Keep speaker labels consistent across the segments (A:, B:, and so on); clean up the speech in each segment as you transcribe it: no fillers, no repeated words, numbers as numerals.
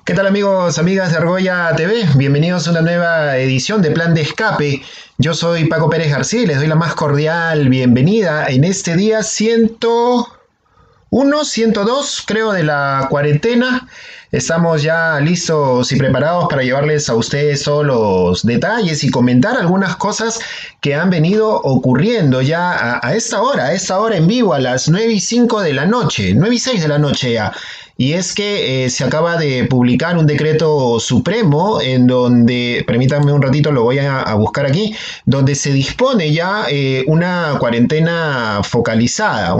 A: ¿Qué tal amigos, amigas de Argolla TV? Bienvenidos a una nueva edición de Plan de Escape. Yo soy Paco Pérez García y les doy la más cordial bienvenida en este día 101, 102 creo de la cuarentena. Estamos ya listos y preparados para llevarles a ustedes todos los detalles y comentar algunas cosas que han venido ocurriendo ya a esta hora en vivo, a las 9:05 de la noche, 9:06 de la noche ya. Y es que se acaba de publicar un decreto supremo en donde, permítanme un ratito, lo voy a buscar aquí, donde se dispone ya una cuarentena focalizada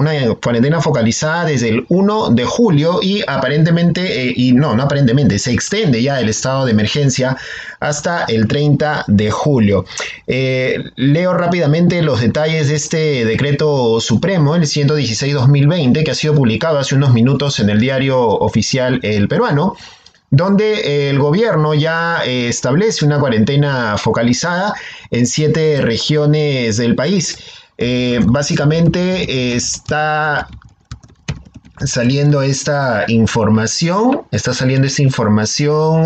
A: desde el 1 de julio y aparentemente, no aparentemente, se extiende ya el estado de emergencia hasta el 30 de julio. Leo rápidamente los detalles de este decreto supremo, el 116-2020, que ha sido publicado hace unos minutos en el diario oficial El Peruano, donde el gobierno ya establece una cuarentena focalizada en 7 regiones del país. Básicamente está saliendo esta información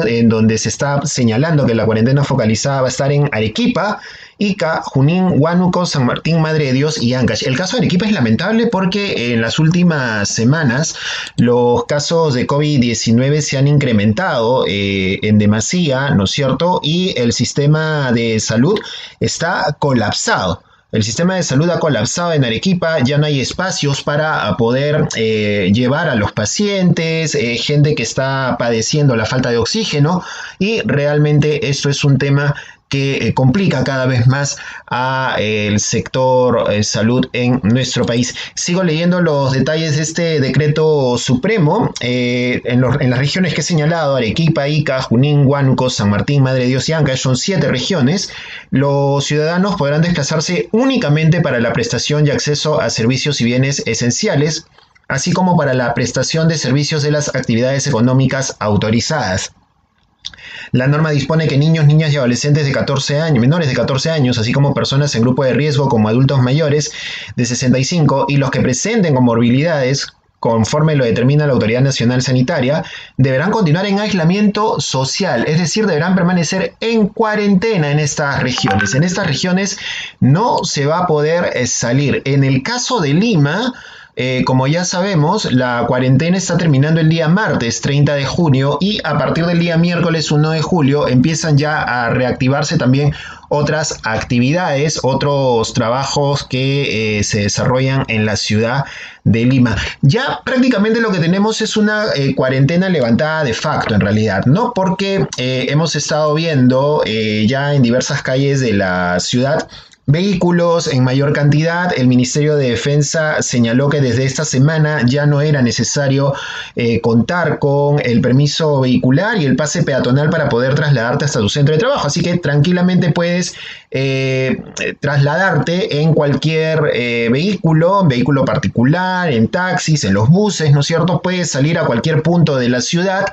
A: en donde se está señalando que la cuarentena focalizada va a estar en Arequipa, Ica, Junín, Huánuco, San Martín, Madre de Dios y Ancash. El caso de Arequipa es lamentable porque en las últimas semanas los casos de COVID-19 se han incrementado en demasía, ¿no es cierto? Y el sistema de salud está colapsado. El sistema de salud ha colapsado en Arequipa, ya no hay espacios para poder llevar a los pacientes, gente que está padeciendo la falta de oxígeno, y realmente esto es un tema que complica cada vez más a el sector salud en nuestro país. Sigo leyendo los detalles de este decreto supremo. En las regiones que he señalado, Arequipa, Ica, Junín, Huánuco, San Martín, Madre de Dios y Ancash, son 7 regiones. Los ciudadanos podrán desplazarse únicamente para la prestación y acceso a servicios y bienes esenciales, así como para la prestación de servicios de las actividades económicas autorizadas. La norma dispone que niños, niñas y adolescentes de 14 años, menores de 14 años, así como personas en grupo de riesgo como adultos mayores de 65 y los que presenten comorbilidades, conforme lo determina la Autoridad Nacional Sanitaria, deberán continuar en aislamiento social, es decir, deberán permanecer en cuarentena en estas regiones. En estas regiones no se va a poder salir. En el caso de Lima, como ya sabemos, la cuarentena está terminando el día martes 30 de junio y a partir del día miércoles 1 de julio empiezan ya a reactivarse también otras actividades, otros trabajos que se desarrollan en la ciudad de Lima. Ya prácticamente lo que tenemos es una cuarentena levantada de facto en realidad, ¿no? Porque hemos estado viendo ya en diversas calles de la ciudad vehículos en mayor cantidad. El Ministerio de Defensa señaló que desde esta semana ya no era necesario contar con el permiso vehicular y el pase peatonal para poder trasladarte hasta tu centro de trabajo. Así que tranquilamente puedes trasladarte en cualquier vehículo particular, en taxis, en los buses, ¿no es cierto? Puedes salir a cualquier punto de la ciudad,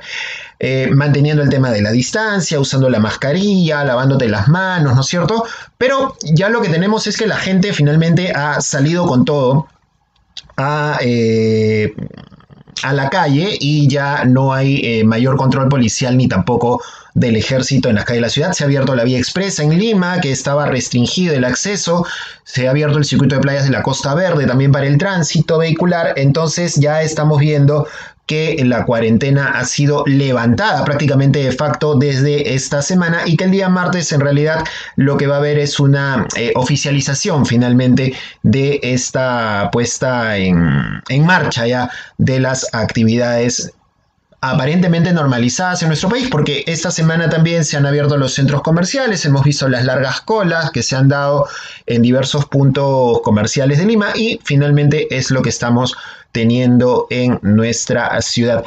A: manteniendo el tema de la distancia, usando la mascarilla, lavándote las manos, ¿no es cierto? Pero ya lo que tenemos es que la gente finalmente ha salido con todo a la calle y ya no hay mayor control policial ni tampoco del ejército en las calles de la ciudad. Se ha abierto la vía expresa en Lima, que estaba restringido el acceso. Se ha abierto el circuito de playas de la Costa Verde también para el tránsito vehicular. Entonces ya estamos viendo que la cuarentena ha sido levantada prácticamente de facto desde esta semana y que el día martes en realidad lo que va a haber es una oficialización finalmente de esta puesta en marcha ya de las actividades aparentemente normalizadas en nuestro país, porque esta semana también se han abierto los centros comerciales, hemos visto las largas colas que se han dado en diversos puntos comerciales de Lima y finalmente es lo que estamos teniendo en nuestra ciudad.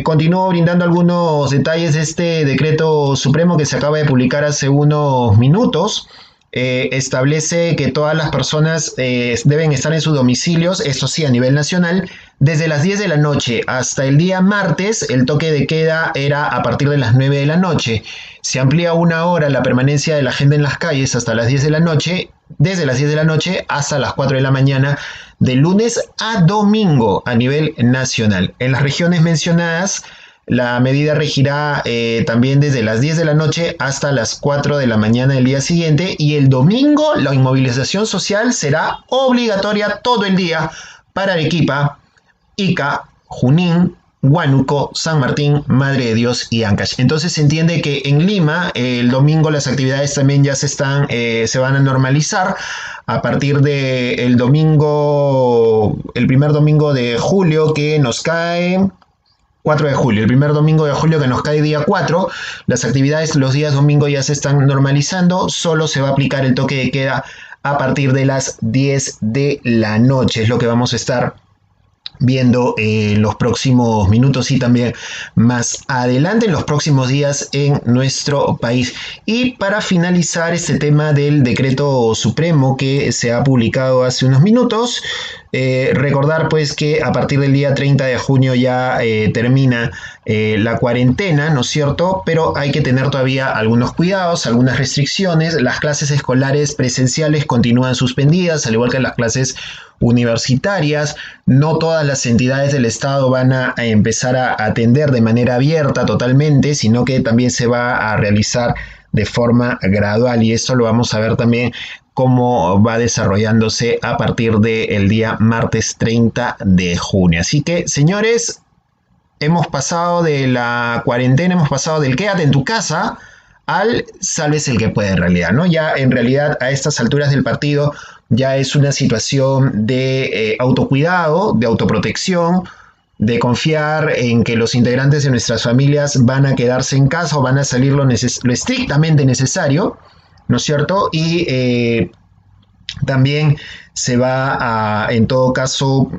A: Continúo brindando algunos detalles de este decreto supremo que se acaba de publicar hace unos minutos. Establece que todas las personas deben estar en sus domicilios, esto sí a nivel nacional, desde las 10 de la noche hasta el día martes. El toque de queda era a partir de las 9 de la noche. Se amplía 1 hora la permanencia de la gente en las calles hasta las 10 de la noche, desde las 10 de la noche hasta las 4 de la mañana, de lunes a domingo a nivel nacional. En las regiones mencionadas, La medida regirá también desde las 10 de la noche hasta las 4 de la mañana del día siguiente, y el domingo la inmovilización social será obligatoria todo el día para Arequipa, Ica, Junín, Huánuco, San Martín, Madre de Dios y Ancash. Entonces se entiende que en Lima el domingo las actividades también ya se van a normalizar a partir del domingo, el primer domingo de julio que nos cae 4 de julio, el primer domingo de julio que nos cae día 4, las actividades los días domingo ya se están normalizando, solo se va a aplicar el toque de queda a partir de las 10 de la noche, es lo que vamos a estar viendo en los próximos minutos y también más adelante en los próximos días en nuestro país. Y para finalizar este tema del decreto supremo que se ha publicado hace unos minutos, recordar pues que a partir del día 30 de junio ya termina la cuarentena, ¿no es cierto? Pero hay que tener todavía algunos cuidados, algunas restricciones. Las clases escolares presenciales continúan suspendidas, al igual que las clases universitarias. No todas las entidades del Estado van a empezar a atender de manera abierta totalmente, sino que también se va a realizar de forma gradual, y esto lo vamos a ver también cómo va desarrollándose a partir del día martes 30 de junio. Así que, señores, hemos pasado de la cuarentena, hemos pasado del quédate en tu casa al sálvese el que puede en realidad, ¿no? Ya en realidad a estas alturas del partido ya es una situación de autocuidado, de autoprotección, de confiar en que los integrantes de nuestras familias van a quedarse en casa o van a salir lo estrictamente necesario, ¿no es cierto? Y también se va a, en todo caso,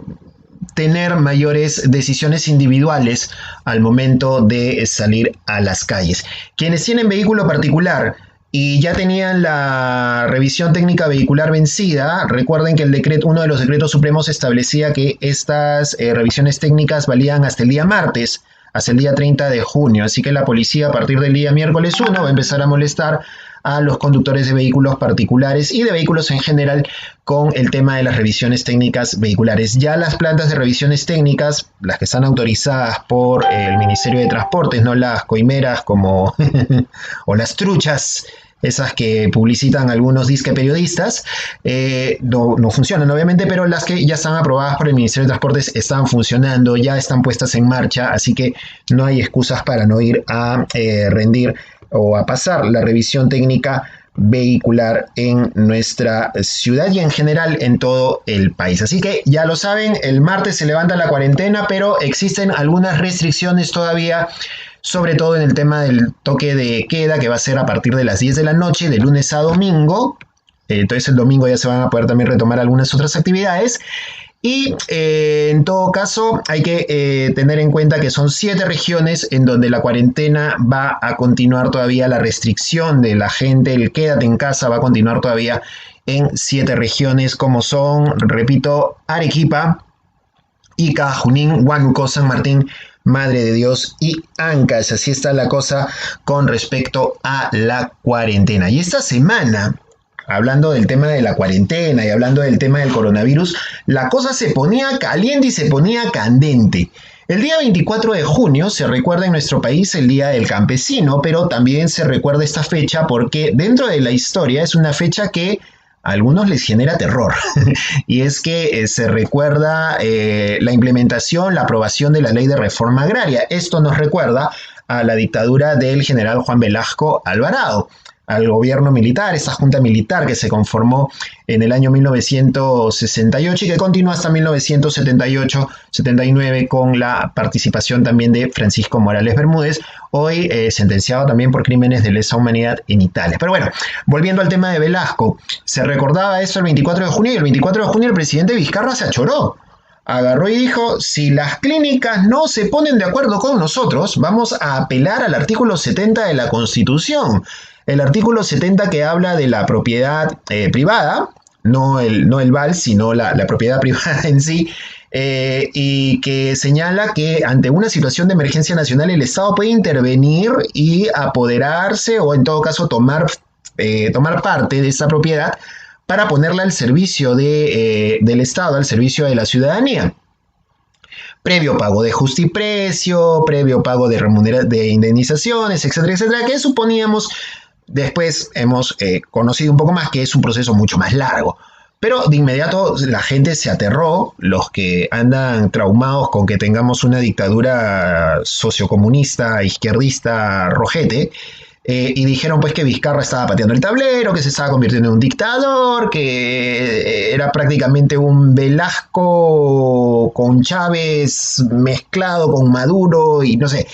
A: tener mayores decisiones individuales al momento de salir a las calles. Quienes tienen vehículo particular y ya tenían la revisión técnica vehicular vencida, recuerden que uno de los decretos supremos establecía que estas revisiones técnicas valían hasta el día martes, hasta el día 30 de junio. Así que la policía a partir del día miércoles 1 va a empezar a molestar a los conductores de vehículos particulares y de vehículos en general con el tema de las revisiones técnicas vehiculares. Ya las plantas de revisiones técnicas, las que están autorizadas por el Ministerio de Transportes, no las coimeras como o las truchas, esas que publicitan algunos disque periodistas, no funcionan obviamente, pero las que ya están aprobadas por el Ministerio de Transportes están funcionando, ya están puestas en marcha, así que no hay excusas para no ir a rendir o a pasar la revisión técnica vehicular en nuestra ciudad y en general en todo el país. Así que ya lo saben, el martes se levanta la cuarentena, pero existen algunas restricciones todavía, sobre todo en el tema del toque de queda, que va a ser a partir de las 10 de la noche, de lunes a domingo. Entonces el domingo ya se van a poder también retomar algunas otras actividades. Y en todo caso hay que tener en cuenta que son 7 regiones en donde la cuarentena va a continuar todavía, la restricción de la gente, el quédate en casa va a continuar todavía en 7 regiones como son, repito, Arequipa, Ica, Junín, Huánuco, San Martín, Madre de Dios y Ancash. Así está la cosa con respecto a la cuarentena. Y esta semana, hablando del tema de la cuarentena y hablando del tema del coronavirus, la cosa se ponía caliente y se ponía candente. El día 24 de junio se recuerda en nuestro país el Día del Campesino, pero también se recuerda esta fecha porque dentro de la historia es una fecha que a algunos les genera terror. Y es que se recuerda la implementación, la aprobación de la Ley de Reforma Agraria. Esto nos recuerda a la dictadura del general Juan Velasco Alvarado, al gobierno militar, esta junta militar que se conformó en el año 1968 y que continúa hasta 1978-79 con la participación también de Francisco Morales Bermúdez, hoy sentenciado también por crímenes de lesa humanidad en Italia. Pero bueno, volviendo al tema de Velasco, se recordaba eso el 24 de junio y el 24 de junio el presidente Vizcarra se achoró. Agarró y dijo, si las clínicas no se ponen de acuerdo con nosotros, vamos a apelar al artículo 70 de la Constitución. El artículo 70 que habla de la propiedad privada, no el VAL, sino la propiedad privada en sí, y que señala que ante una situación de emergencia nacional el Estado puede intervenir y apoderarse o en todo caso tomar parte de esa propiedad para ponerla al servicio del Estado, al servicio de la ciudadanía. previo pago de justiprecio, previo pago de indemnizaciones, etcétera, etcétera, que suponíamos, después hemos conocido un poco más que es un proceso mucho más largo. Pero de inmediato la gente se aterró, los que andan traumados con que tengamos una dictadura sociocomunista, izquierdista, rojete, y dijeron pues que Vizcarra estaba pateando el tablero, que se estaba convirtiendo en un dictador, que era prácticamente un Velasco con Chávez mezclado con Maduro y no sé.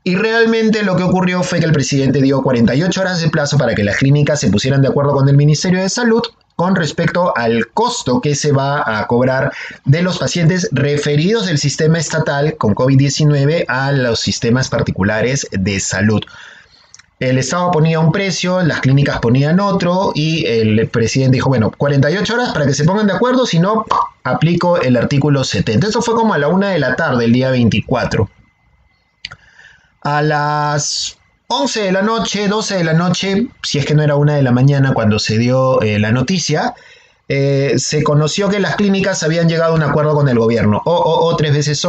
A: Y realmente lo que ocurrió fue que el presidente dio 48 horas de plazo para que las clínicas se pusieran de acuerdo con el Ministerio de Salud con respecto al costo que se va a cobrar de los pacientes referidos del sistema estatal con COVID-19 a los sistemas particulares de salud. El Estado ponía un precio, las clínicas ponían otro y el presidente dijo, bueno, 48 horas para que se pongan de acuerdo, si no, aplico el artículo 70. Eso fue como a la 1 de la tarde, el día 24. A las 11 de la noche, 12 de la noche, si es que no era 1 de la mañana cuando se dio la noticia, se conoció que las clínicas habían llegado a un acuerdo con el gobierno. Tres veces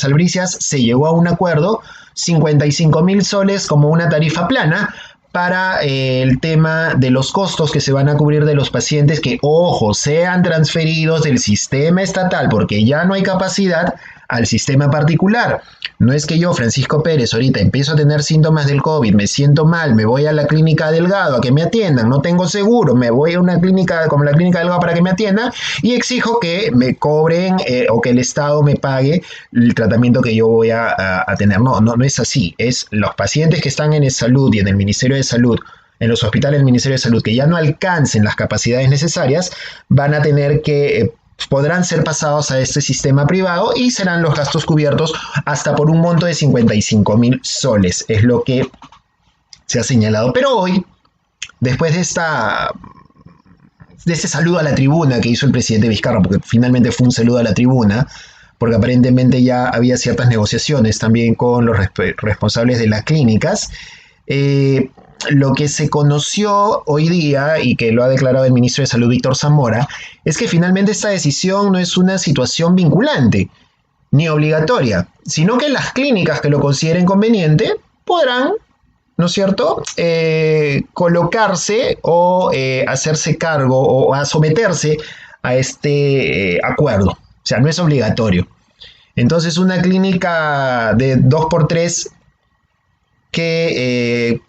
A: albricias, se llegó a un acuerdo, 55.000 soles como una tarifa plana para el tema de los costos que se van a cubrir de los pacientes que, ojo, sean transferidos del sistema estatal, porque ya no hay capacidad, al sistema particular. No es que yo, Francisco Pérez, ahorita empiezo a tener síntomas del COVID, me siento mal, me voy a la clínica Delgado a que me atiendan, no tengo seguro, me voy a una clínica como la clínica Delgado para que me atiendan y exijo que me cobren o que el Estado me pague el tratamiento que yo voy a tener. No es así. Es los pacientes que están en el salud y en el Ministerio de Salud, en los hospitales del Ministerio de Salud, que ya no alcancen las capacidades necesarias, van a tener que podrán ser pasados a este sistema privado y serán los gastos cubiertos hasta por un monto de 55.000 soles, es lo que se ha señalado. Pero hoy, después de este saludo a la tribuna que hizo el presidente Vizcarra, porque finalmente fue un saludo a la tribuna, porque aparentemente ya había ciertas negociaciones también con los responsables de las clínicas, lo que se conoció hoy día y que lo ha declarado el ministro de Salud Víctor Zamora es que finalmente esta decisión no es una situación vinculante ni obligatoria, sino que las clínicas que lo consideren conveniente podrán, ¿no es cierto?, colocarse o hacerse cargo o a someterse a este acuerdo. O sea, no es obligatorio. Entonces, una clínica de 2x3 que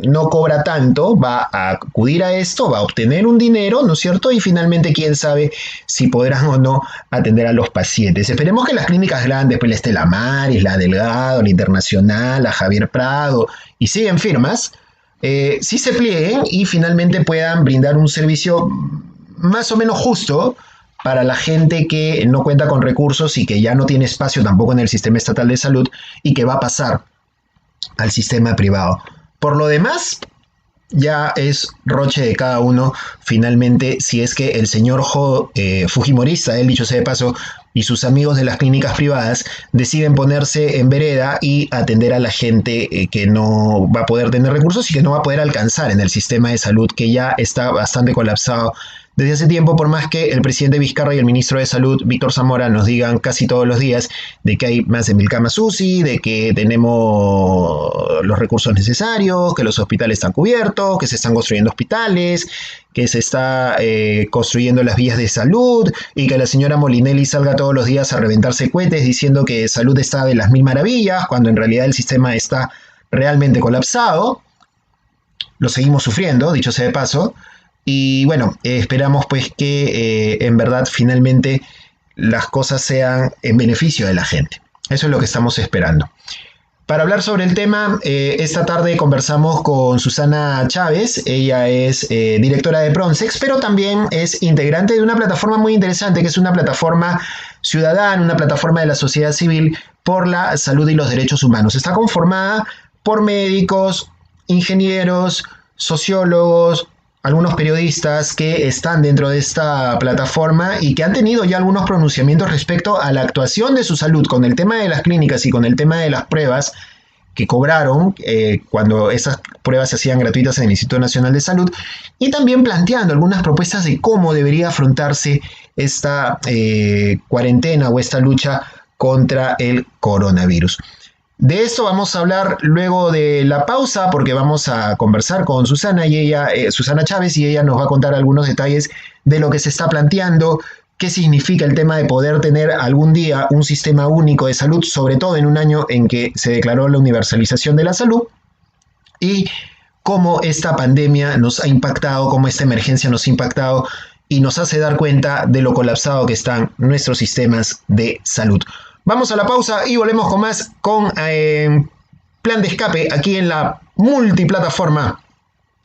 A: no cobra tanto, va a acudir a esto, va a obtener un dinero, ¿no es cierto? Y finalmente, quién sabe si podrán o no atender a los pacientes. Esperemos que las clínicas grandes, pues la Estela Maris, la Delgado, la Internacional, la Javier Prado, y siguen firmas, sí se plieguen y finalmente puedan brindar un servicio más o menos justo para la gente que no cuenta con recursos y que ya no tiene espacio tampoco en el sistema estatal de salud y que va a pasar al sistema privado. Por lo demás, ya es roche de cada uno, finalmente, si es que el señor fujimorista, él dicho sea de paso, y sus amigos de las clínicas privadas deciden ponerse en vereda y atender a la gente que no va a poder tener recursos y que no va a poder alcanzar en el sistema de salud, que ya está bastante colapsado desde hace tiempo, por más que el presidente Vizcarra y el ministro de Salud, Víctor Zamora, nos digan casi todos los días de que hay más de 1.000 camas UCI, de que tenemos los recursos necesarios, que los hospitales están cubiertos, que se están construyendo hospitales, que se está construyendo las vías de salud y que la señora Molinelli salga todos los días a reventarse cohetes diciendo que salud está de las mil maravillas, cuando en realidad el sistema está realmente colapsado. Lo seguimos sufriendo, dicho sea de paso. Y bueno, esperamos pues que en verdad finalmente las cosas sean en beneficio de la gente. Eso es lo que estamos esperando. Para hablar sobre el tema, esta tarde conversamos con Susana Chávez. Ella es directora de Pronsex, pero también es integrante de una plataforma muy interesante, que es una plataforma ciudadana, una plataforma de la sociedad civil por la salud y los derechos humanos. Está conformada por médicos, ingenieros, sociólogos, algunos periodistas que están dentro de esta plataforma y que han tenido ya algunos pronunciamientos respecto a la actuación de su salud con el tema de las clínicas y con el tema de las pruebas que cobraron cuando esas pruebas se hacían gratuitas en el Instituto Nacional de Salud, y también planteando algunas propuestas de cómo debería afrontarse esta cuarentena o esta lucha contra el coronavirus. De eso vamos a hablar luego de la pausa, porque vamos a conversar con Susana y ella, Susana Chávez, y ella nos va a contar algunos detalles de lo que se está planteando, qué significa el tema de poder tener algún día un sistema único de salud, sobre todo en un año en que se declaró la universalización de la salud, y cómo esta pandemia nos ha impactado, cómo esta emergencia nos ha impactado y nos hace dar cuenta de lo colapsado que están nuestros sistemas de salud. Vamos a la pausa y volvemos con más con Plan de Escape aquí en la multiplataforma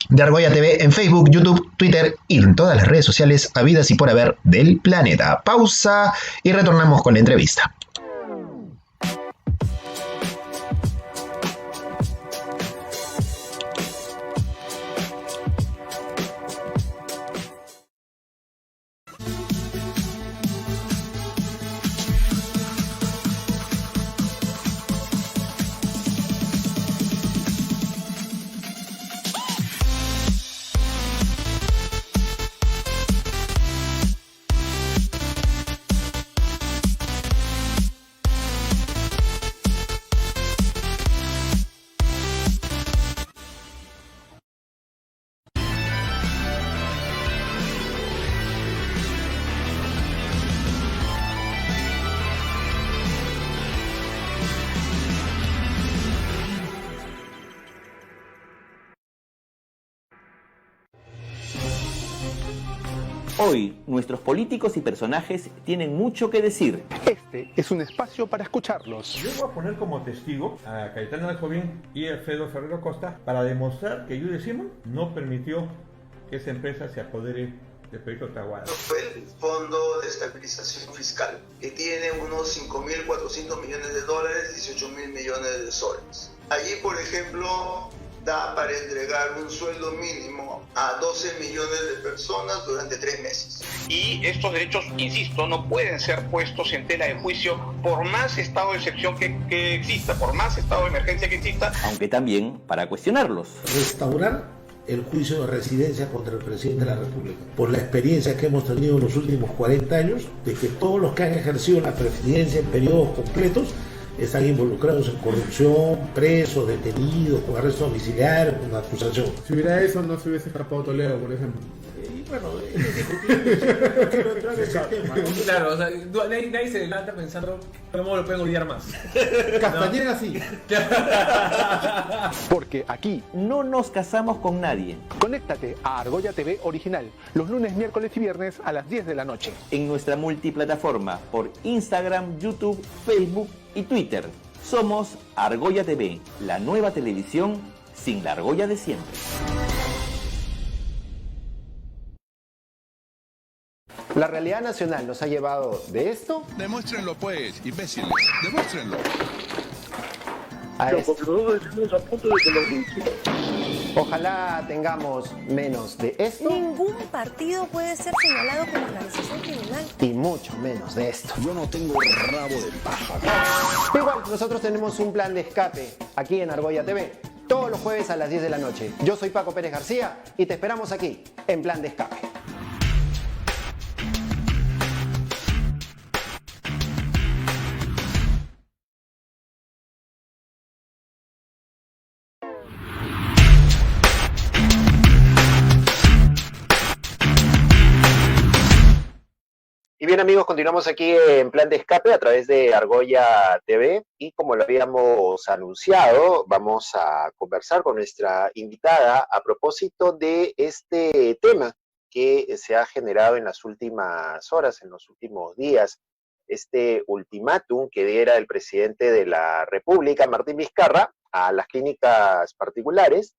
A: de Argolla TV en Facebook, YouTube, Twitter y en todas las redes sociales habidas y por haber del planeta. Pausa y retornamos con la entrevista.
B: Hoy, nuestros políticos y personajes tienen mucho que decir.
C: Este es un espacio para escucharlos.
D: Yo voy a poner como testigo a Cayetano Alcovín y Alfredo Ferrero Costa para demostrar que Judy Simon no permitió que esa empresa se apodere del proyecto Tahuada.
E: Fue el Fondo de Estabilización Fiscal, que tiene unos 5.400 millones de dólares, 18.000 millones de soles. Allí, por ejemplo, da para entregar un sueldo mínimo a 12 millones de personas durante 3 meses.
F: Y estos derechos, insisto, no pueden ser puestos en tela de juicio por más estado de excepción que exista, por más estado de emergencia que exista.
B: Aunque también para cuestionarlos.
G: Restaurar el juicio de residencia contra el presidente de la República, por la experiencia que hemos tenido en los últimos 40 años, de que todos los que han ejercido la presidencia en periodos completos están involucrados en corrupción, presos, detenidos, con arresto domiciliario, con acusación.
H: Si hubiera eso, no se hubiese escapado Toledo, por ejemplo.
G: Y bueno, quiero entrar en ese tema, ¿no?
I: Claro, o sea, nadie se levanta pensando cómo lo pueden olvidar más.
H: Castañeda sí.
C: Porque aquí
B: No nos casamos con nadie.
C: conéctate a Argolla TV Original los lunes, miércoles y viernes a las 10 de la noche.
B: En nuestra multiplataforma por Instagram, YouTube, Facebook y Twitter. Somos Argolla TV, la nueva televisión sin la argolla de siempre.
J: La realidad nacional nos ha llevado de esto
K: Demuéstrenlo pues, imbéciles, demuéstrenlo.
J: a esto. Ojalá tengamos menos de esto
L: Ningún partido puede ser señalado como organización criminal.
J: y mucho menos de esto.
K: Yo no tengo rabo de paja.
J: Igual, nosotros tenemos un plan de escape aquí en Argolla TV, todos los jueves a las 10 de la noche. Yo soy Paco Pérez García y te esperamos aquí, en Plan de Escape. Y bien amigos, continuamos aquí en Plan de Escape a través de Argolla TV y como lo habíamos anunciado, vamos a conversar con nuestra invitada a propósito de este tema que se ha generado en las últimas horas, en los últimos días, este ultimátum que diera el presidente de la República, Martín Vizcarra, a las clínicas particulares,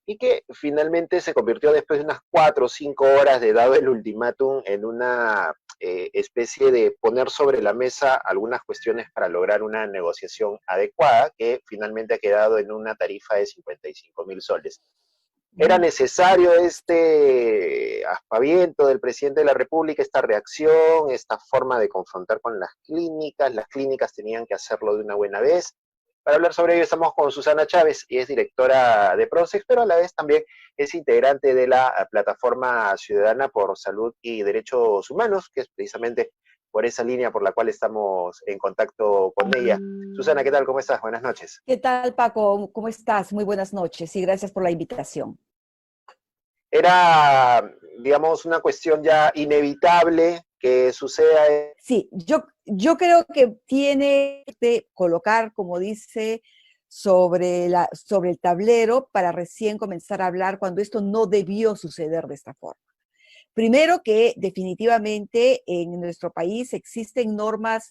J: y que finalmente se convirtió después de unas 4 o 5 horas de dado el ultimátum en una especie de poner sobre la mesa algunas cuestiones para lograr una negociación adecuada que finalmente ha quedado en una tarifa de 55.000 soles. ¿Era necesario este aspaviento del presidente de la República, esta reacción, esta forma de confrontar con las clínicas? Las clínicas tenían que hacerlo de una buena vez. Para hablar sobre ello estamos con Susana Chávez, y es directora de Procex, pero a la vez también es integrante de la Plataforma Ciudadana por Salud y Derechos Humanos, que es precisamente por esa línea por la cual estamos en contacto con ella. Susana, ¿qué tal? ¿Cómo estás? Buenas noches.
M: ¿Qué tal, Paco? ¿Cómo estás? Muy buenas noches y gracias por la invitación.
J: Era, digamos, una cuestión ya inevitable que suceda.
M: Sí, yo creo que tiene que colocar, como dice, sobre el tablero para recién comenzar a hablar cuando esto no debió suceder de esta forma. Primero que definitivamente en nuestro país existen normas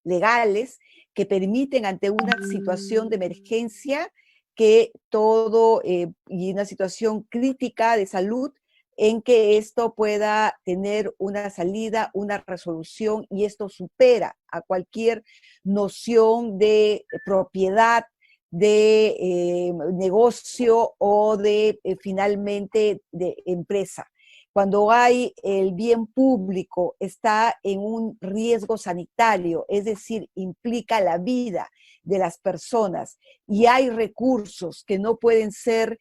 M: legales que permiten ante una situación de emergencia que y una situación crítica de salud en que esto pueda tener una salida, una resolución, y esto supera a cualquier noción de propiedad, de negocio o de finalmente de empresa. Cuando hay el bien público, está en un riesgo sanitario, es decir, implica la vida de las personas y hay recursos que no pueden ser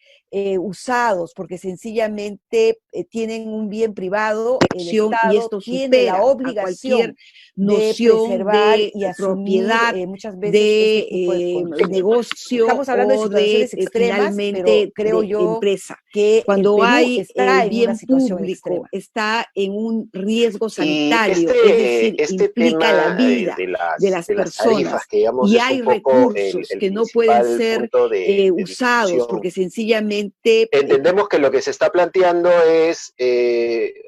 M: usados porque sencillamente tienen un bien privado, el Estado y esto tiene la obligación de preservar y asumir muchas veces de negocio. Estamos hablando de situaciones extremas, pero creo yo empresa. Que cuando hay el bien público está en un riesgo sanitario, es decir, implica la vida de las personas y hay recursos que no pueden ser usados porque sencillamente...
J: Entendemos que lo que se está planteando es,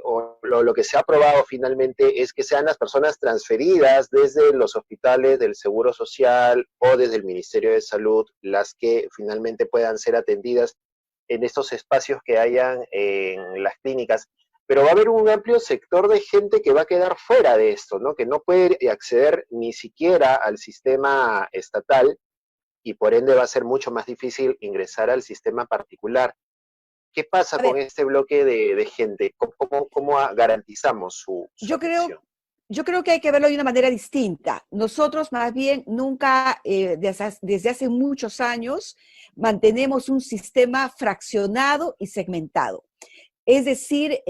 J: o lo que se ha aprobado finalmente es que sean las personas transferidas desde los hospitales del Seguro Social o desde el Ministerio de Salud las que finalmente puedan ser atendidas en estos espacios que hayan en las clínicas. Pero va a haber un amplio sector de gente que va a quedar fuera de esto, ¿no? Que no puede acceder ni siquiera al sistema estatal y por ende va a ser mucho más difícil ingresar al sistema particular. ¿Qué pasa con este bloque de gente? ¿Cómo garantizamos su atención?
M: Yo creo que hay que verlo de una manera distinta. Nosotros más bien nunca, desde hace muchos años, mantenemos un sistema fraccionado y segmentado. Es decir,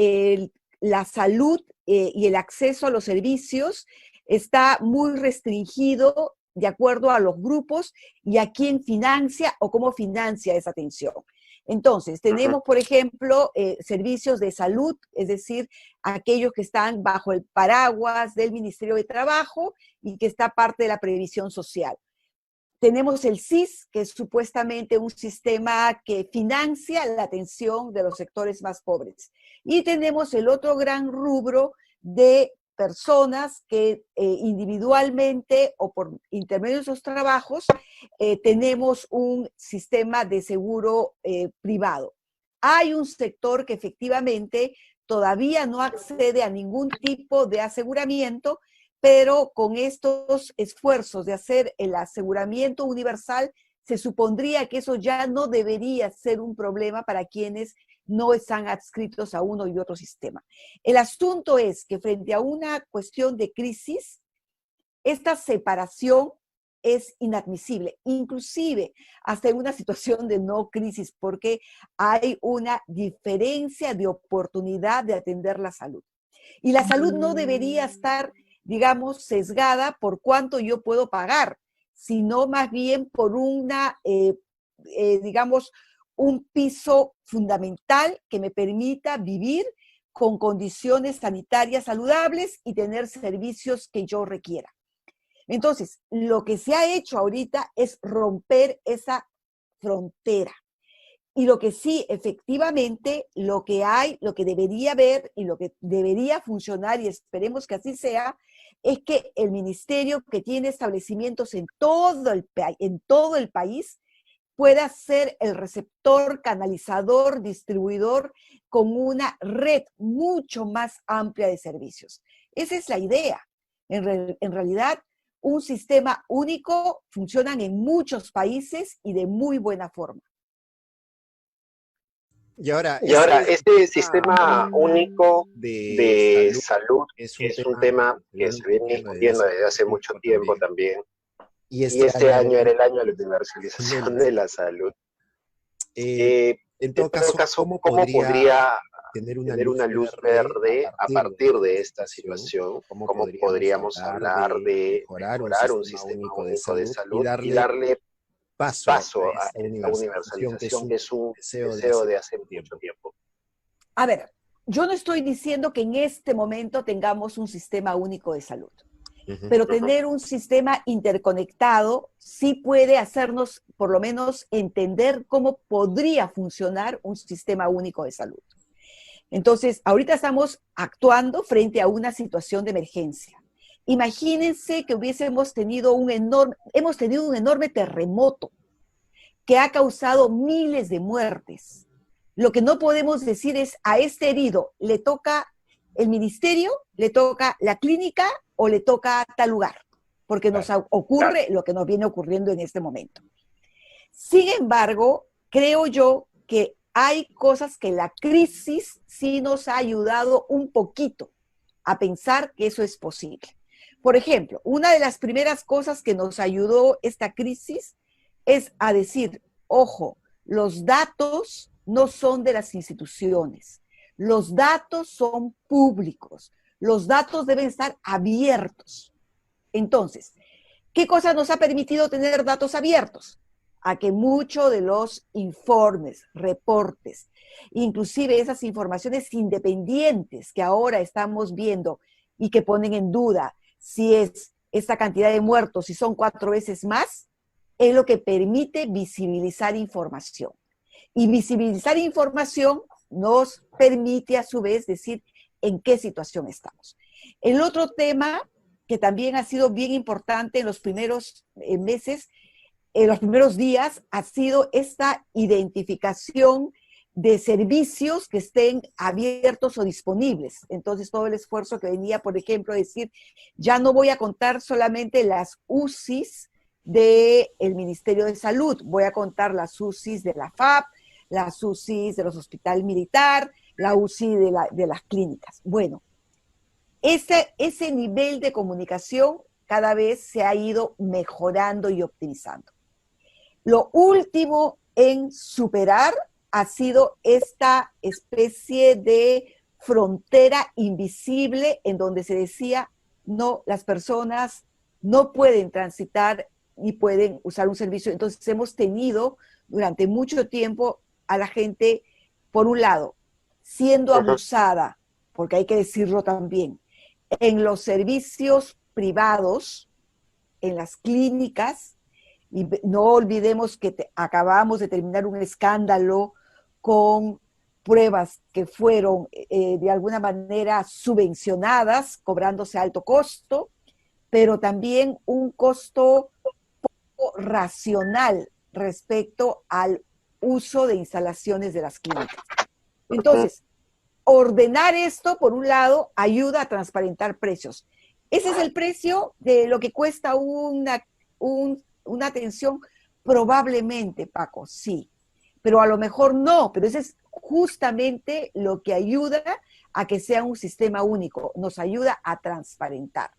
M: la salud y el acceso a los servicios está muy restringido de acuerdo a los grupos y a quién financia o cómo financia esa atención. Entonces, tenemos, por ejemplo, servicios de salud, es decir, aquellos que están bajo el paraguas del Ministerio de Trabajo y que está parte de la previsión social. Tenemos el SIS, que es supuestamente un sistema que financia la atención de los sectores más pobres. Y tenemos el otro gran rubro de personas que individualmente o por intermedio de sus trabajos tenemos un sistema de seguro privado. Hay un sector que efectivamente todavía no accede a ningún tipo de aseguramiento, pero con estos esfuerzos de hacer el aseguramiento universal, se supondría que eso ya no debería ser un problema para quienes no están adscritos a uno y otro sistema. El asunto es que frente a una cuestión de crisis, esta separación es inadmisible, inclusive hasta en una situación de no crisis, porque hay una diferencia de oportunidad de atender la salud. Y la salud no debería estar, digamos, sesgada por cuánto yo puedo pagar, sino más bien por digamos, un piso fundamental que me permita vivir con condiciones sanitarias saludables y tener servicios que yo requiera. Entonces, lo que se ha hecho ahorita es romper esa frontera. Y lo que sí, efectivamente, lo que debería haber y lo que debería funcionar, y esperemos que así sea, es que el ministerio que tiene establecimientos en todo el país pueda ser el receptor, canalizador, distribuidor con una red mucho más amplia de servicios. Esa es la idea. En realidad, un sistema único funciona en muchos países y de muy buena forma.
J: Y ahora este sistema único de salud es un tema que se viene discutiendo desde hace mucho tiempo también. Y este año era el año de la universalización de la salud. En todo caso, ¿cómo podría tener una luz verde a partir de esta situación, cómo podríamos hablar de mejorar un sistema único de salud y darle paso a esta universalización que es un deseo de hace mucho tiempo.
M: A ver, yo no estoy diciendo que en este momento tengamos un sistema único de salud, pero tener un sistema interconectado sí puede hacernos, por lo menos, entender cómo podría funcionar un sistema único de salud. Entonces, ahorita estamos actuando frente a una situación de emergencia. Imagínense que hubiésemos tenido un enorme terremoto que ha causado miles de muertes. Lo que no podemos decir es a este herido le toca el ministerio, le toca la clínica o le toca tal lugar, porque nos ocurre lo que nos viene ocurriendo en este momento. Sin embargo, creo yo que hay cosas que la crisis sí nos ha ayudado un poquito a pensar que eso es posible. Por ejemplo, una de las primeras cosas que nos ayudó esta crisis es a decir, ojo, los datos no son de las instituciones, los datos son públicos, los datos deben estar abiertos. Entonces, ¿qué cosa nos ha permitido tener datos abiertos? A que muchos de los informes, reportes, inclusive esas informaciones independientes que ahora estamos viendo y que ponen en duda si es esta cantidad de muertos, si son 4 veces más, es lo que permite visibilizar información. Y visibilizar información nos permite a su vez decir en qué situación estamos. El otro tema que también ha sido bien importante en los primeros meses, en los primeros días, ha sido esta identificación de servicios que estén abiertos o disponibles. Entonces, todo el esfuerzo que venía, por ejemplo, decir, ya no voy a contar solamente las UCIs del Ministerio de Salud, voy a contar las UCIs de la FAP, las UCIs de los hospitales militar, la UCI de las clínicas. Bueno, ese nivel de comunicación cada vez se ha ido mejorando y optimizando. Lo último en superar ha sido esta especie de frontera invisible en donde se decía, no, las personas no pueden transitar ni pueden usar un servicio. Entonces hemos tenido durante mucho tiempo a la gente, por un lado, siendo abusada, porque hay que decirlo también, en los servicios privados, en las clínicas, y no olvidemos que acabamos de terminar un escándalo con pruebas que fueron de alguna manera subvencionadas, cobrándose alto costo, pero también un costo poco racional respecto al uso de instalaciones de las clínicas. Entonces, ordenar esto, por un lado, ayuda a transparentar precios. Ese es el precio de lo que cuesta una atención, probablemente, Paco, sí, pero a lo mejor no, pero ese es justamente lo que ayuda a que sea un sistema único, nos ayuda a transparentar.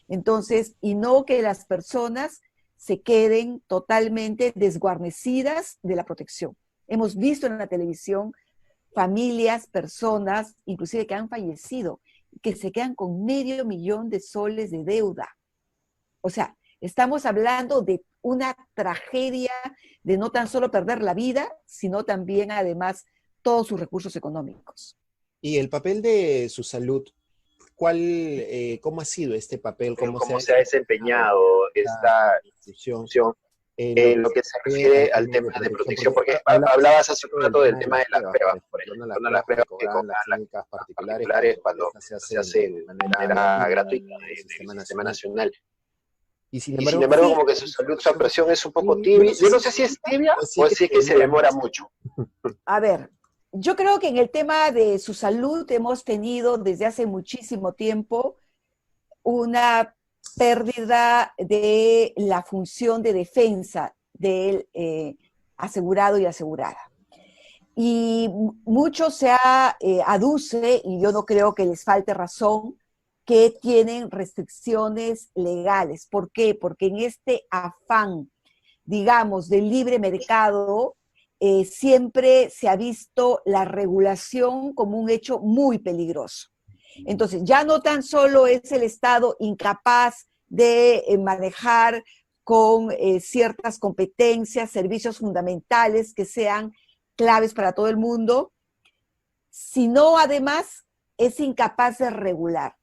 M: Entonces, y no que las personas se queden totalmente desguarnecidas de la protección. Hemos visto en la televisión familias, personas, inclusive que han fallecido, que se quedan con $500,000 de deuda. O sea, estamos hablando de una tragedia de no tan solo perder la vida, sino también, además, todos sus recursos económicos.
A: Y el papel de su salud, ¿cómo ha sido este papel?
J: ¿Cómo se ha desempeñado esta institución en lo que se refiere al tema de protección? Porque hablabas hace un rato del tema de las pruebas, por ejemplo, las pruebas que cobran las clínicas particulares cuando se hacen de manera gratuita del Sistema Nacional. Y sin embargo, como que su salud, su presión es un poco tibia. Yo no sé si es tibia o si es que se demora mucho.
M: A ver, yo creo que en el tema de su salud hemos tenido desde hace muchísimo tiempo una pérdida de la función de defensa del asegurado y asegurada. Y mucho se aduce, y yo no creo que les falte razón, que tienen restricciones legales. ¿Por qué? Porque en este afán, digamos, del libre mercado, siempre se ha visto la regulación como un hecho muy peligroso. Entonces, ya no tan solo es el Estado incapaz de manejar con ciertas competencias, servicios fundamentales que sean claves para todo el mundo, sino además es incapaz de regular.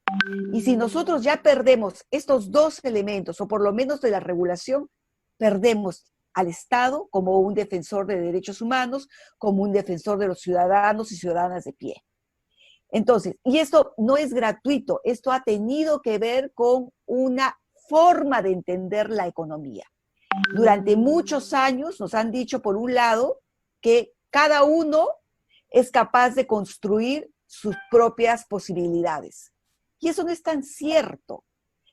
M: Y si nosotros ya perdemos estos dos elementos, o por lo menos de la regulación, perdemos al Estado como un defensor de derechos humanos, como un defensor de los ciudadanos y ciudadanas de pie. Entonces, y esto no es gratuito, esto ha tenido que ver con una forma de entender la economía. Durante muchos años nos han dicho, por un lado, que cada uno es capaz de construir sus propias posibilidades. Y eso no es tan cierto.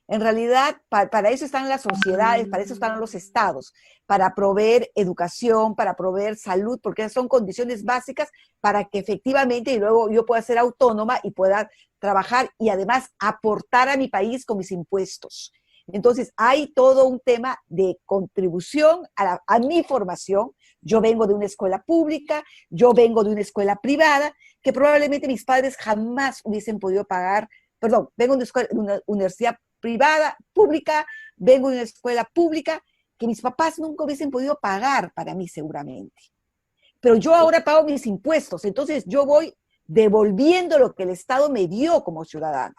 M: En realidad, para eso están las sociedades, para eso están los estados, para proveer educación, para proveer salud, porque esas son condiciones básicas para que efectivamente y luego yo pueda ser autónoma y pueda trabajar y además aportar a mi país con mis impuestos. Entonces, hay todo un tema de contribución a mi formación. Yo vengo de una escuela pública, yo vengo de una escuela privada, que probablemente mis padres jamás hubiesen podido pagar, perdón, vengo de una universidad privada, pública, vengo de una escuela pública, que mis papás nunca hubiesen podido pagar para mí seguramente. Pero yo ahora pago mis impuestos, entonces yo voy devolviendo lo que el Estado me dio como ciudadana.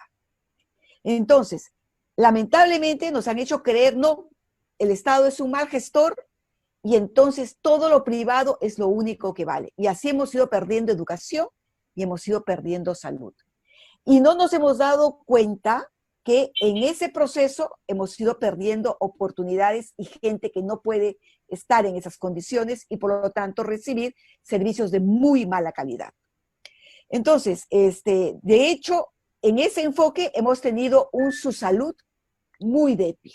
M: Entonces, lamentablemente nos han hecho creer, no, el Estado es un mal gestor y entonces todo lo privado es lo único que vale. Y así hemos ido perdiendo educación y hemos ido perdiendo salud. Y no nos hemos dado cuenta que en ese proceso hemos ido perdiendo oportunidades y gente que no puede estar en esas condiciones y por lo tanto recibir servicios de muy mala calidad. Entonces, de hecho, en ese enfoque hemos tenido un salud muy débil.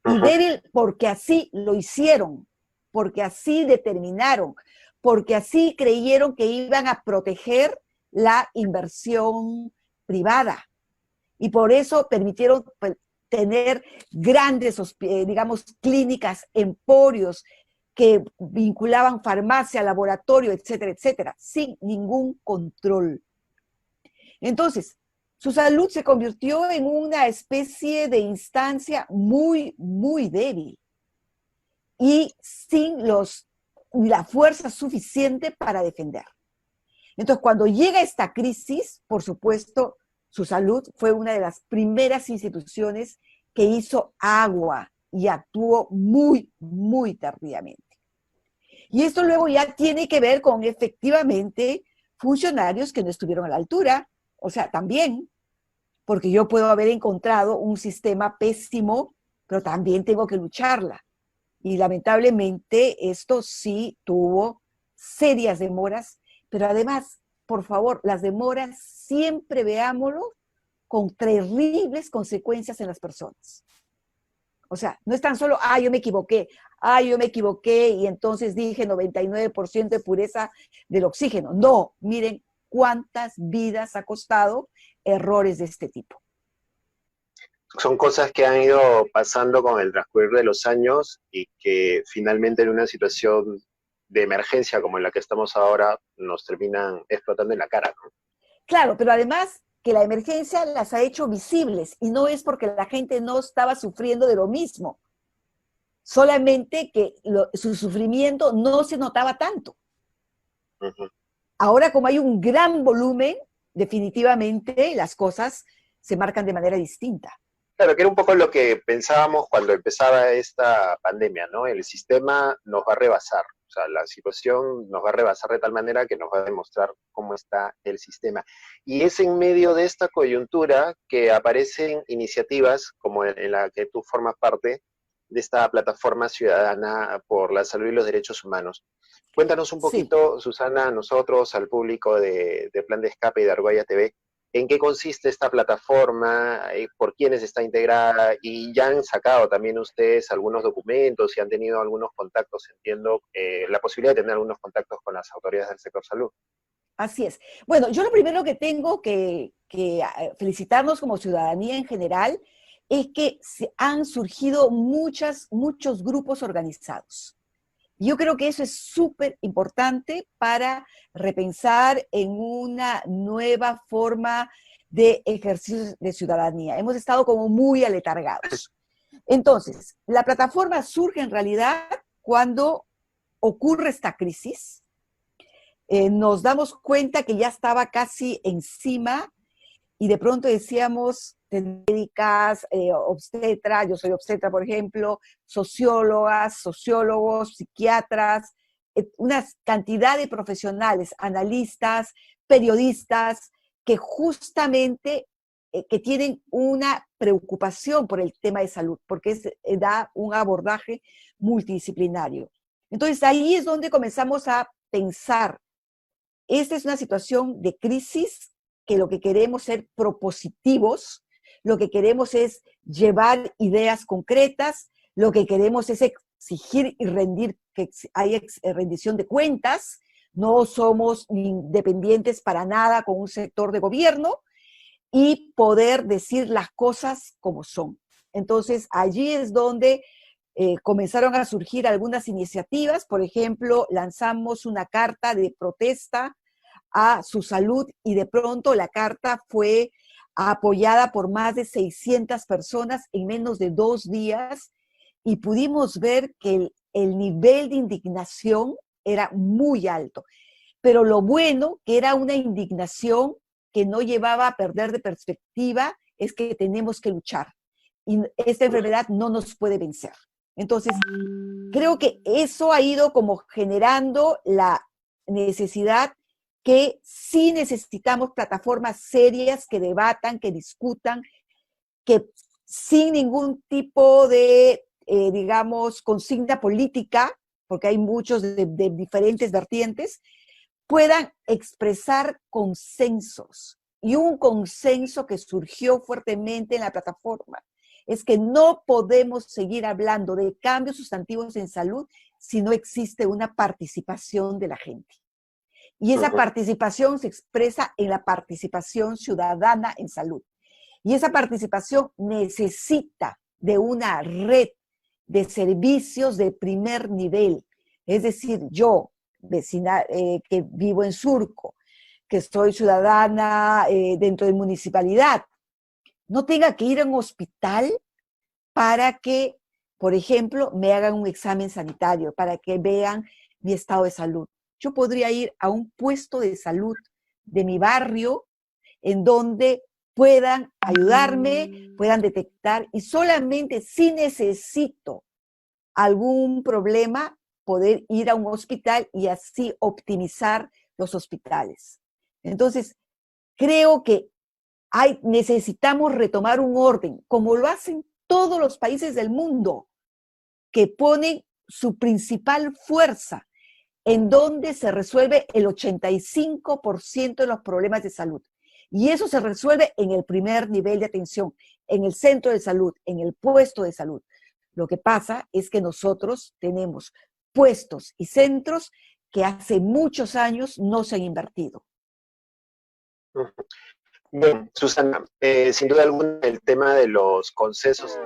M: Y débil porque así lo hicieron, porque así determinaron, porque así creyeron que iban a proteger la inversión privada. Y por eso permitieron tener grandes, digamos, clínicas, emporios que vinculaban farmacia, laboratorio, etcétera, etcétera, sin ningún control. Entonces, su salud se convirtió en una especie de instancia muy, muy débil y sin la fuerza suficiente para defender. Entonces, cuando llega esta crisis, por supuesto, su salud fue una de las primeras instituciones que hizo agua y actuó muy, muy tardíamente. Y esto luego ya tiene que ver con efectivamente funcionarios que no estuvieron a la altura, o sea, también, porque yo puedo haber encontrado un sistema pésimo, pero también tengo que lucharla. Y lamentablemente esto sí tuvo serias demoras, pero además, por favor, las demoras siempre veámoslo con terribles consecuencias en las personas. O sea, no es tan solo, yo me equivoqué y entonces dije 99% de pureza del oxígeno. No, miren cuántas vidas ha costado errores de este tipo.
J: Son cosas que han ido pasando con el transcurrir de los años y que finalmente en una situación de emergencia como en la que estamos ahora nos terminan explotando en la cara, ¿no?
M: Claro, pero además que la emergencia las ha hecho visibles y no es porque la gente no estaba sufriendo de lo mismo, solamente que su sufrimiento no se notaba tanto. Ahora, como hay un gran volumen, definitivamente las cosas se marcan de manera distinta.
J: Claro, que era un poco lo que pensábamos cuando empezaba esta pandemia, ¿no? El sistema nos va a rebasar, o sea, la situación nos va a rebasar de tal manera que nos va a demostrar cómo está el sistema. Y es en medio de esta coyuntura que aparecen iniciativas como en la que tú formas parte, de esta plataforma ciudadana por la salud y los derechos humanos. Cuéntanos un poquito, sí, Susana, a nosotros, al público de Plan de Escape y de Argolla TV, ¿en qué consiste esta plataforma? ¿Por quiénes está integrada? Y ya han sacado también ustedes algunos documentos y han tenido algunos contactos, entiendo, la posibilidad de tener algunos contactos con las autoridades del sector salud.
M: Así es. Bueno, yo lo primero que tengo que felicitarnos como ciudadanía en general es que han surgido muchos grupos organizados Yo creo que eso es súper importante para repensar en una nueva forma de ejercicio de ciudadanía. Hemos estado como muy aletargados. Entonces, la plataforma surge en realidad cuando ocurre esta crisis. Nos damos cuenta que ya estaba casi encima y de pronto decíamos, médicas, obstetras, yo soy obstetra, por ejemplo, sociólogas, sociólogos, psiquiatras, una cantidad de profesionales, analistas, periodistas, que justamente que tienen una preocupación por el tema de salud, porque da un abordaje multidisciplinario. Entonces ahí es donde comenzamos a pensar, esta es una situación de crisis que lo que queremos es ser propositivos, lo que queremos es llevar ideas concretas, lo que queremos es exigir y rendir, que haya rendición de cuentas, no somos independientes para nada con un sector de gobierno y poder decir las cosas como son. Entonces allí es donde comenzaron a surgir algunas iniciativas, por ejemplo, lanzamos una carta de protesta a su salud y de pronto la carta fue apoyada por más de 600 personas en menos de 2 días y pudimos ver que el nivel de indignación era muy alto. Pero lo bueno, que era una indignación que no llevaba a perder de perspectiva, es que tenemos que luchar. Y esta enfermedad no nos puede vencer. Entonces, creo que eso ha ido como generando la necesidad que sí necesitamos plataformas serias que debatan, que discutan, que sin ningún tipo de, digamos, consigna política, porque hay muchos de diferentes vertientes, puedan expresar consensos. Y un consenso que surgió fuertemente en la plataforma es que no podemos seguir hablando de cambios sustantivos en salud si no existe una participación de la gente. Y esa participación se expresa en la participación ciudadana en salud. Y esa participación necesita de una red de servicios de primer nivel. Es decir, yo, vecina que vivo en Surco, que soy ciudadana dentro de municipalidad, no tenga que ir a un hospital para que, por ejemplo, me hagan un examen sanitario, para que vean mi estado de salud. Yo podría ir a un puesto de salud de mi barrio en donde puedan ayudarme, puedan detectar y solamente si necesito algún problema, poder ir a un hospital y así optimizar los hospitales. Entonces, creo que necesitamos retomar un orden, como lo hacen todos los países del mundo, que ponen su principal fuerza en donde se resuelve el 85% de los problemas de salud. Y eso se resuelve en el primer nivel de atención, en el centro de salud, en el puesto de salud. Lo que pasa es que nosotros tenemos puestos y centros que hace muchos años no se han invertido.
J: Bien, Susana, sin duda alguna el tema de los consensos.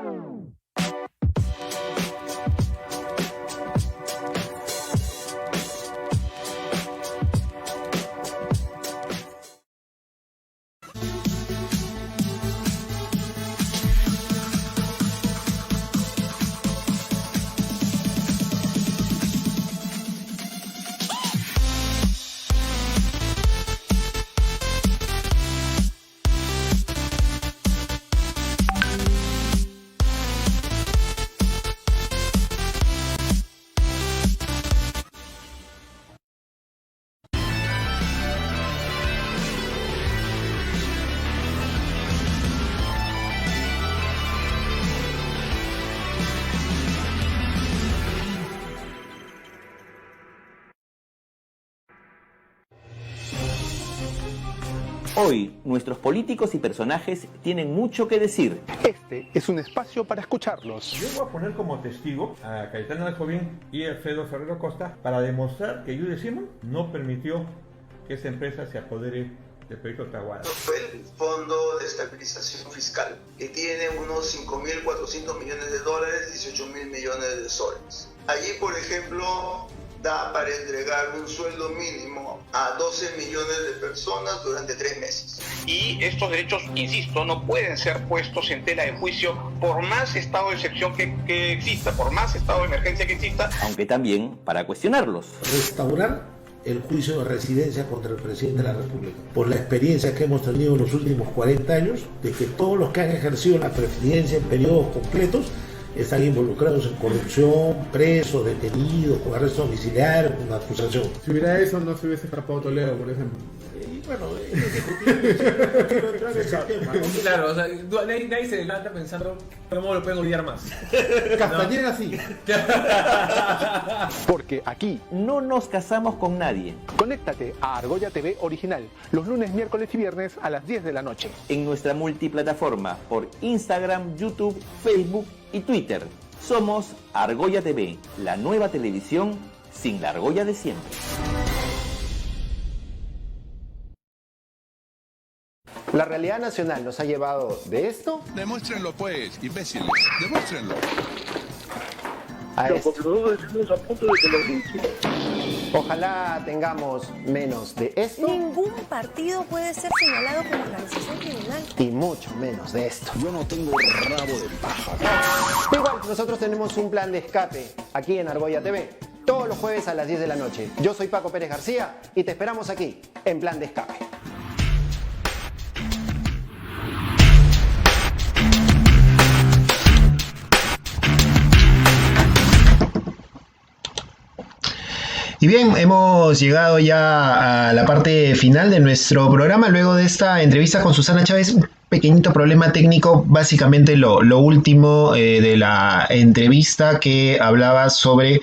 B: Hoy, nuestros políticos y personajes tienen mucho que decir.
C: Este es un espacio para escucharlos.
D: Yo voy a poner como testigo a Cayetana Aljovín y Alfredo Ferrero Costa para demostrar que Judy Simon no permitió que esa empresa se apodere del proyecto Tahuada.
E: Fue el Fondo de Estabilización Fiscal, que tiene unos 5.400 millones de dólares, 18.000 millones de soles. Allí, por ejemplo, da para entregar un sueldo mínimo a 12 millones de personas durante 3 meses.
F: Y estos derechos, insisto, no pueden ser puestos en tela de juicio por más estado de excepción que exista, por más estado de emergencia que exista.
B: Aunque también para cuestionarlos.
G: Restaurar el juicio de residencia contra el presidente de la República, por la experiencia que hemos tenido en los últimos 40 años, de que todos los que han ejercido la presidencia en periodos completos están involucrados en corrupción, presos, detenidos, con arresto domiciliario, con acusación.
H: Si hubiera eso, no se hubiese escapado Toledo, por ejemplo.
G: Bueno, quiero entrar en ese tema, ¿no?
I: Claro, o sea, nadie se levanta pensando cómo lo pueden olvidar más.
H: Castañeda sí.
C: Porque aquí
B: No nos casamos con nadie.
C: conéctate a Argolla TV Original los lunes, miércoles y viernes a las 10 de la noche.
B: En nuestra multiplataforma por Instagram, YouTube, Facebook y Twitter. Somos Argolla TV, la nueva televisión sin la argolla de siempre.
N: La realidad nacional nos ha llevado de esto
K: Demuéstrenlo pues, imbéciles. Demuéstrenlo.
N: a esto. Ojalá tengamos menos de esto
L: Ningún partido puede ser señalado como organización criminal.
N: y mucho menos de esto.
K: Yo no tengo rabo de paja.
N: Igual, nosotros tenemos un plan de escape aquí en Argolla TV, todos los jueves a las 10 de la noche. Yo soy Paco Pérez García y te esperamos aquí en Plan de Escape.
A: Y bien, hemos llegado ya a la parte final de nuestro programa. Luego de esta entrevista con Susana Chávez, un pequeñito problema técnico, básicamente lo último de la entrevista, que hablaba sobre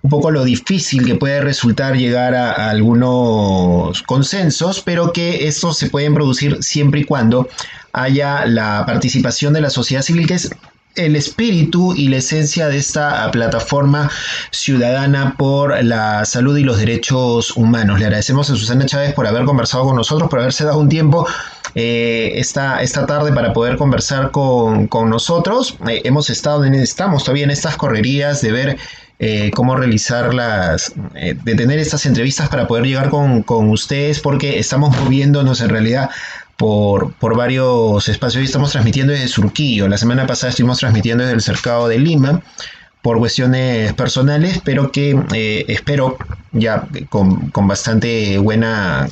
A: un poco lo difícil que puede resultar llegar a algunos consensos, pero que estos se pueden producir siempre y cuando haya la participación de la sociedad civil, que es el espíritu y la esencia de esta plataforma ciudadana por la salud y los derechos humanos. Le agradecemos a Susana Chávez por haber conversado con nosotros, por haberse dado un tiempo esta tarde para poder conversar con nosotros. Estamos todavía en estas correrías de ver cómo realizarlas, de tener estas entrevistas para poder llegar con ustedes, porque estamos moviéndonos en realidad por varios espacios. Hoy estamos transmitiendo desde Surquillo. La semana pasada estuvimos transmitiendo desde el Cercado de Lima por cuestiones personales, pero que espero ya con bastante buena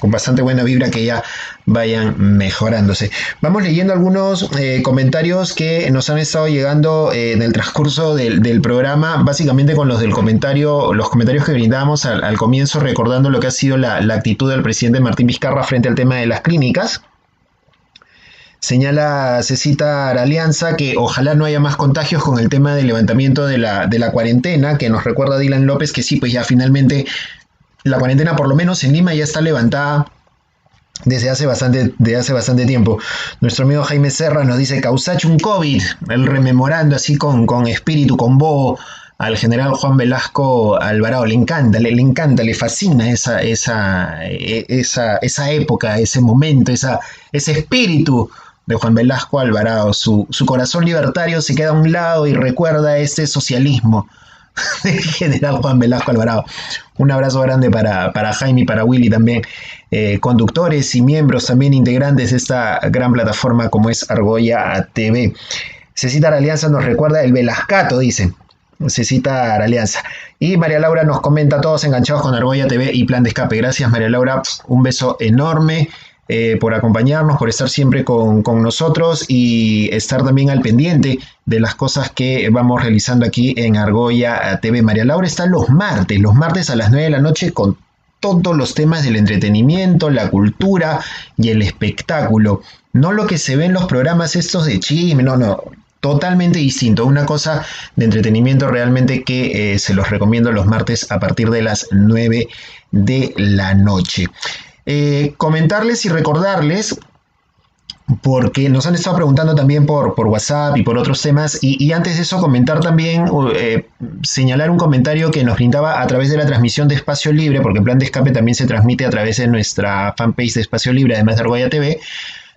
A: vibra que ya vayan mejorándose. Vamos leyendo algunos comentarios que nos han estado llegando en el transcurso del programa, básicamente con los comentarios que brindábamos al comienzo, recordando lo que ha sido la actitud del presidente Martín Vizcarra frente al tema de las clínicas. Señala Cecita Aralianza que ojalá no haya más contagios con el tema del levantamiento de la cuarentena, que nos recuerda a Dylan López que sí, pues ya finalmente la cuarentena, por lo menos en Lima, ya está levantada desde hace bastante tiempo. Nuestro amigo Jaime Serra nos dice Causacho un COVID, él rememorando así con espíritu, con bobo, al general Juan Velasco Alvarado. Le encanta, le fascina esa época, ese momento, ese espíritu de Juan Velasco Alvarado. Su corazón libertario se queda a un lado y recuerda este socialismo del general Juan Velasco Alvarado. Un abrazo grande para Jaime y para Willy también, conductores y miembros también integrantes de esta gran plataforma como es Argolla TV. Cecita Aralianza nos recuerda el Velascato, dice Cecita Aralianza. Y María Laura nos comenta: todos enganchados con Argolla TV y Plan de Escape. Gracias, María Laura, un beso enorme por acompañarnos, por estar siempre con nosotros y estar también al pendiente de las cosas que vamos realizando aquí en Argolla TV. María Laura está los martes a las 9 de la noche con todos los temas del entretenimiento, la cultura y el espectáculo. No lo que se ve en los programas estos de chisme, no, totalmente distinto. Una cosa de entretenimiento realmente que se los recomiendo los martes a partir de las 9 de la noche. Comentarles y recordarles, porque nos han estado preguntando también por WhatsApp y por otros temas, y antes de eso comentar también, señalar un comentario que nos brindaba a través de la transmisión de Espacio Libre, porque el Plan de Escape también se transmite a través de nuestra fanpage de Espacio Libre, además de Argolla TV.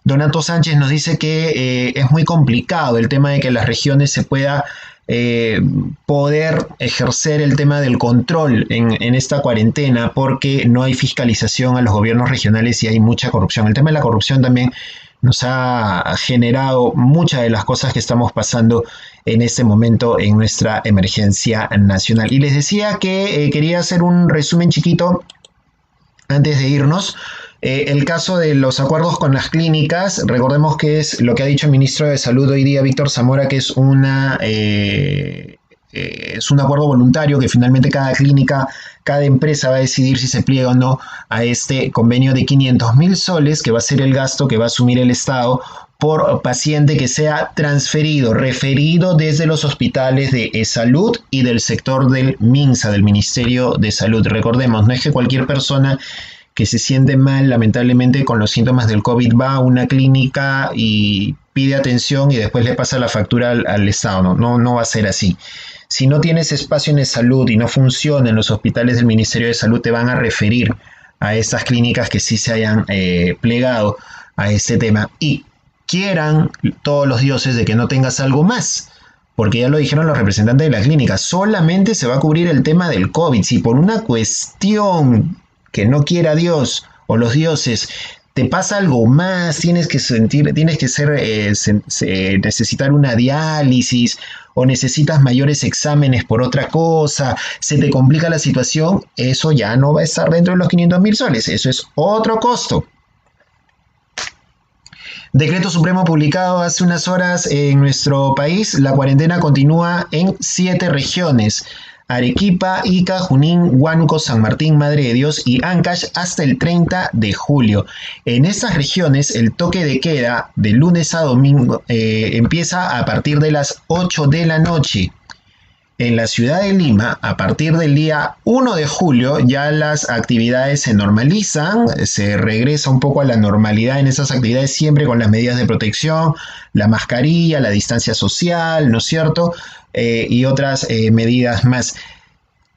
A: Donato Sánchez nos dice que es muy complicado el tema de que en las regiones se pueda poder ejercer el tema del control en esta cuarentena, porque no hay fiscalización a los gobiernos regionales y hay mucha corrupción. El tema de la corrupción también nos ha generado muchas de las cosas que estamos pasando en este momento en nuestra emergencia nacional. Y les decía que quería hacer un resumen chiquito antes de irnos. El caso de los acuerdos con las clínicas, recordemos que es lo que ha dicho el ministro de Salud hoy día, Víctor Zamora, que es un acuerdo voluntario, que finalmente cada clínica, cada empresa va a decidir si se pliega o no a este convenio de 500.000 soles, que va a ser el gasto que va a asumir el Estado por paciente que sea transferido, referido desde los hospitales de salud y del sector del MINSA, del Ministerio de Salud. Recordemos, no es que cualquier persona que se siente mal, lamentablemente, con los síntomas del COVID, va a una clínica y pide atención y después le pasa la factura al Estado. No va a ser así. Si no tienes espacio en salud y no funciona en los hospitales del Ministerio de Salud, te van a referir a estas clínicas que sí se hayan plegado a este tema. Y quieran todos los dioses de que no tengas algo más, porque ya lo dijeron los representantes de la clínica, solamente se va a cubrir el tema del COVID. Si por una cuestión que no quiera Dios o los dioses te pasa algo más, tienes que necesitar una diálisis o necesitas mayores exámenes por otra cosa, se te complica la situación, eso ya no va a estar dentro de los 500.000 soles, eso es otro costo. Decreto Supremo publicado hace unas horas en nuestro país. La cuarentena continúa en 7 regiones: Arequipa, Ica, Junín, Huánuco, San Martín, Madre de Dios y Ancash hasta el 30 de julio. En estas regiones el toque de queda de lunes a domingo empieza a partir de las 8 de la noche. En la ciudad de Lima, a partir del día 1 de julio, ya las actividades se normalizan, se regresa un poco a la normalidad en esas actividades, siempre con las medidas de protección, la mascarilla, la distancia social, ¿no es cierto? Y otras medidas más.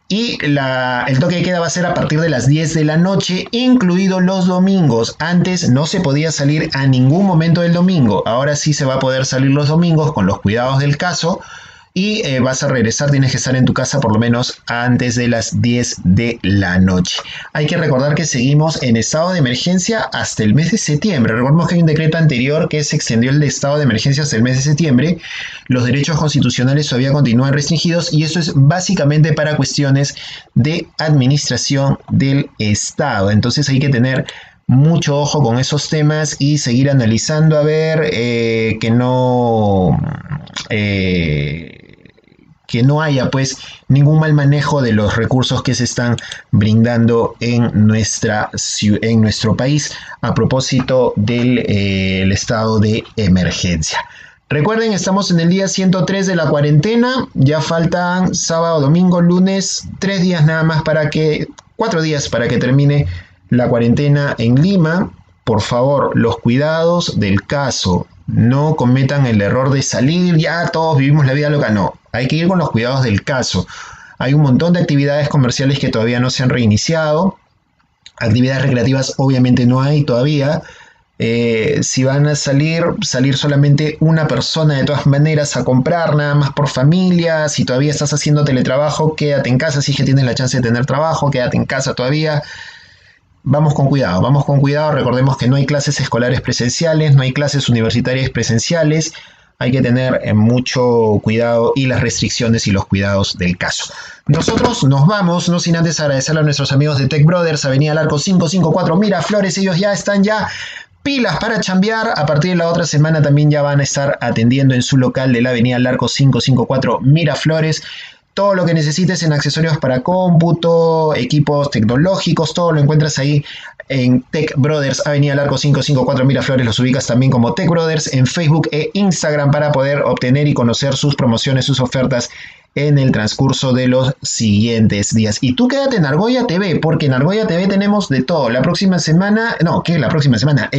A: Y el toque de queda va a ser a partir de las 10 de la noche, incluidos los domingos. Antes no se podía salir a ningún momento del domingo. Ahora sí se va a poder salir los domingos con los cuidados del caso. Y vas a regresar, tienes que estar en tu casa por lo menos antes de las 10 de la noche. Hay que recordar que seguimos en estado de emergencia hasta el mes de septiembre. Recordemos que hay un decreto anterior que se extendió el de estado de emergencia hasta el mes de septiembre. Los derechos constitucionales todavía continúan restringidos y eso es básicamente para cuestiones de administración del Estado. Entonces hay que tener mucho ojo con esos temas y seguir analizando a ver que no haya pues ningún mal manejo de los recursos que se están brindando en nuestro país a propósito del el estado de emergencia. Recuerden, estamos en el día 103 de la cuarentena, ya faltan sábado, domingo, lunes, 4 días para que termine la cuarentena en Lima. Por favor, los cuidados del caso. No cometan el error de salir, ya todos vivimos la vida loca. No, hay que ir con los cuidados del caso. Hay un montón de actividades comerciales que todavía no se han reiniciado. Actividades recreativas obviamente no hay todavía. Si van a salir solamente una persona de todas maneras a comprar, nada más por familia. Si todavía estás haciendo teletrabajo, quédate en casa. Si es que tienes la chance de tener trabajo, quédate en casa todavía. Vamos con cuidado, recordemos que no hay clases escolares presenciales, no hay clases universitarias presenciales, hay que tener mucho cuidado y las restricciones y los cuidados del caso. Nosotros nos vamos, no sin antes agradecerle a nuestros amigos de Tech Brothers, Avenida Larco 554 Miraflores. Ellos ya están pilas para chambear. A partir de la otra semana también ya van a estar atendiendo en su local de la Avenida Larco 554 Miraflores. Todo lo que necesites en accesorios para cómputo, equipos tecnológicos, todo lo encuentras ahí en Tech Brothers, Avenida Larco 554 Miraflores. Los ubicas también como Tech Brothers en Facebook e Instagram para poder obtener y conocer sus promociones, sus ofertas en el transcurso de los siguientes días. Y tú quédate en Argolla TV, porque en Argolla TV tenemos de todo. El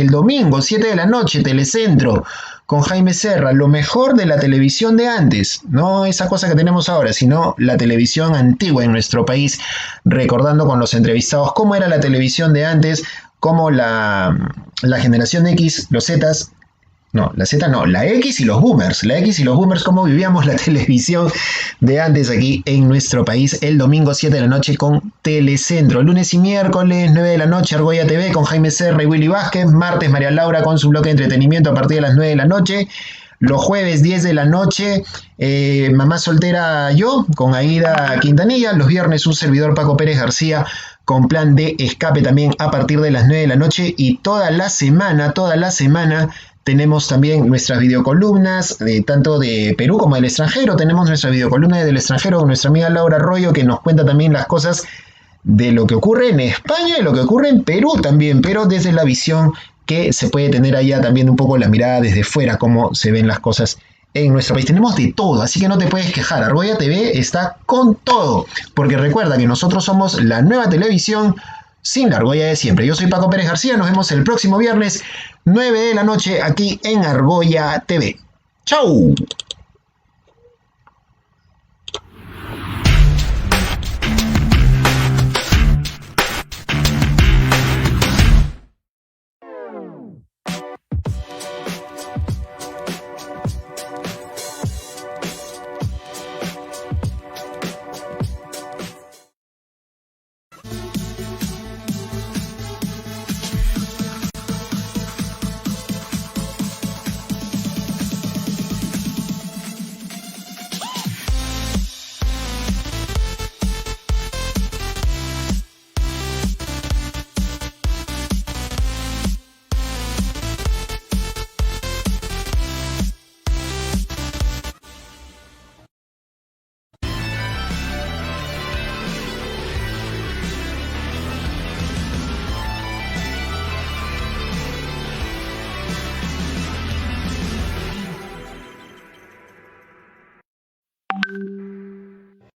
A: domingo, 7 de la noche, Telecentro, con Jaime Serra, lo mejor de la televisión de antes, no esa cosa que tenemos ahora, sino la televisión antigua en nuestro país, recordando con los entrevistados cómo era la televisión de antes, cómo la generación X, los Zetas, No, la Z no, la X y los boomers. La X y los boomers, cómo vivíamos la televisión de antes aquí en nuestro país. El domingo 7 de la noche con Telecentro. Lunes y miércoles 9 de la noche Argolla TV con Jaime Serra y Willy Vázquez. Martes María Laura con su bloque de entretenimiento a partir de las 9 de la noche. Los jueves 10 de la noche Mamá Soltera Yo con Aida Quintanilla. Los viernes un servidor Paco Pérez García con Plan de Escape también a partir de las 9 de la noche. Y toda la semana tenemos también nuestras videocolumnas, tanto de Perú como del extranjero. Tenemos nuestra videocolumna del extranjero con nuestra amiga Laura Arroyo, que nos cuenta también las cosas de lo que ocurre en España y lo que ocurre en Perú también, pero desde la visión que se puede tener allá también un poco la mirada desde fuera, cómo se ven las cosas en nuestro país. Tenemos de todo, así que no te puedes quejar. Argolla TV está con todo, porque recuerda que nosotros somos la nueva televisión sin la argolla de siempre. Yo soy Paco Pérez García, nos vemos el próximo viernes 9 de la noche aquí en Argolla TV. ¡Chau!